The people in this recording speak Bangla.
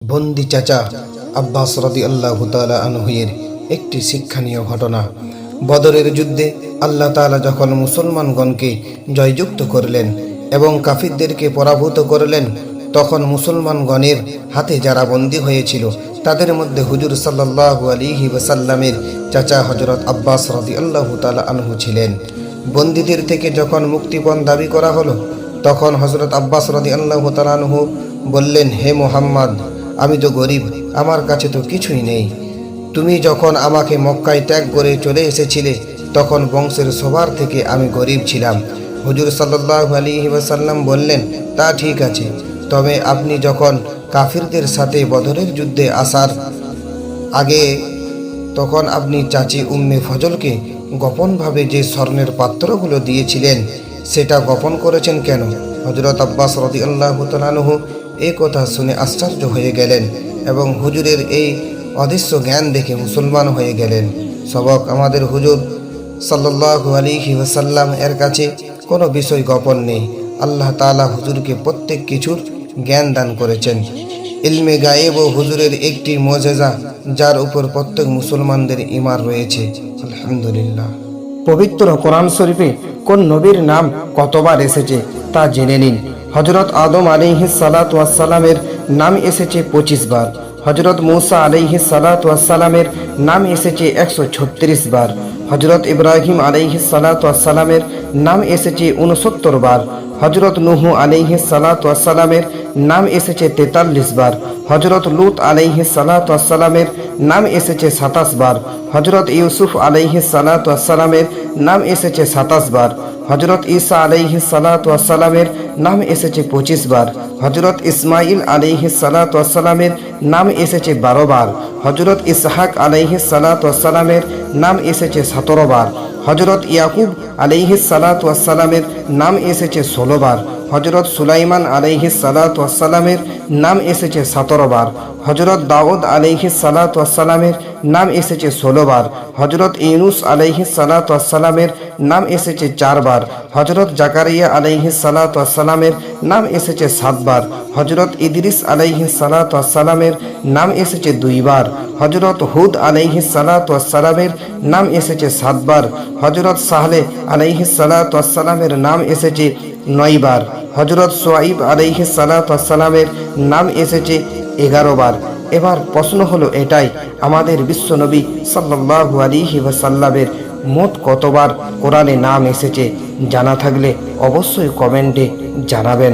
বন্দি চাচা আব্বাস রাদিয়াল্লাহু তাআলা আনহুয়ের একটি শিক্ষণীয় ঘটনা। বদরের যুদ্ধে আল্লাহ তাআলা যখন মুসলমানগণকে জয়যুক্ত করলেন এবং কাফিরদেরকে পরাভূত করলেন, তখন মুসলমানগণের হাতে যারা বন্দী হয়েছিল তাদের মধ্যে হুজুর সাল্লাল্লাহু আলাইহি ওয়াসাল্লামের চাচা হযরত আব্বাস রাদিয়াল্লাহু তাআলা আনহু ছিলেন। বন্দীদের থেকে যখন মুক্তিপণ দাবি করা হলো, তখন হযরত আব্বাস রাদিয়াল্লাহু তাআলা আনহু বললেন, হে মুহাম্মদ, আমি তো গরিব, আমার কাছে তো কিছুই নেই। তুমি যখন আমাকে মক্কায় ত্যাগ করে চলে এসেছিলে তখন বংশের সবার থেকে আমি গরিব ছিলাম। হুজুর সাল্লাল্লাহু আলাইহি ওয়াসাল্লাম বললেন, তা ঠিক আছে, তবে আপনি যখন কাফিরদের সাথে বদরের যুদ্ধে আসার আগে তখন আপনি চাচি উম্মে ফজলকে গোপনভাবে যে স্বর্ণের পাত্রগুলো দিয়েছিলেন সেটা গোপন করেছেন কেন? হযরত আব্বাস রাদিয়াল্লাহু তাআলা আনহু এই কথা শুনে আশ্চর্য হয়ে গেলেন এবং হুজুরের এই অদৃশ্য জ্ঞান দেখে মুসলমান হয়ে গেলেন। সবক, আমাদের হুজুর সাল্লাল্লাহু আলাইহি ওয়াসাল্লাম এর কাছে কোনো বিষয় গোপন নেই। আল্লাহ তাআলা হুজুরকে প্রত্যেক কিছুর জ্ঞান দান করেছেন। ইলমে গায়েব ও হুজুরের একটি মুজিজা যার উপর প্রত্যেক মুসলমানদের ঈমান রয়েছে। আলহামদুলিল্লাহ। পবিত্র কোরআন শরীফে কোন নবীর নাম কতবার এসেছে তা জেনে নিন। হযরত আদম আলাইহিস সালাতু ওয়াস সালামের নাম এসেছে 25 বার। হযরত মূসা আলাইহিস সালাতু ওয়াস সালামের নাম এসেছে 136 বার। হযরত ইব্রাহিম আলাইহিস সালাতু ওয়াস সালামের নাম এসেছে 69 বার। হযরত নূহ আলাইহিস সালাতু ওয়াস সালামের নাম এসেছে 43 বার। হযরত লূত আলাইহিস সালাতু ওয়াস সালামের নাম এসেছে 27 বার। হযরত ইউসুফ আলাইহিস সালাতু ওয়াস সালামের নাম এসেছে 27 বার। হযরত ঈসা আলাইহিস সালাতু ওয়াস সালামের নাম এসেছে 25 বার। হযরত ইসমাঈল আলাইহিস সালাতু ওয়াস সালামের নাম এসেছে 12 বার। হযরত ইসহাক আলাইহিস সালাতু ওয়াস সালামের নাম এসেছে 17 বার। হযরত ইয়াকুব আলাইহিস সালাতু ওয়াস সালামের নাম এসেছে 16 বার। হযরত সুলাইমান আলাইহিস সালাতু ওয়াস সালামের নাম এসেছে 17 বার। হযরত দাউদ আলাইহিস সালাতু ওয়াস সালামের নাম এসেছে 16 বার। হযরত ইউনুস আলাইহিস সালাতু ওয়াস সালামের নাম এসেছে 4 বার। হযরত জাকারিয়া আলাইহিস সালাতু ওয়াস সালামের নাম এসেছে 7 বার। হযরত ইদ্রিস আলাইহিস সালাতু ওয়াস সালামের নাম এসেছে 2 বার। হযরত হুদ আলাইহিস সালাতু ওয়াস সালামের নাম এসেছে 7 বার। হযরত সালেহ আলাইহিস সালাতু ওয়াস সালামের নাম এসেছে 9 বার। হযরত শুআইব আলাইহিস সালাতু ওয়াস সালামের নাম এসেছে 11 বার। এবার প্রশ্ন হলো এটাই, আমাদের বিশ্বনবী সাল্লাল্লাহু আলাইহি ওয়াসাল্লামের মোট কতবার কোরআনে নাম এসেছে? জানা থাকলে অবশ্যই কমেন্টে জানাবেন।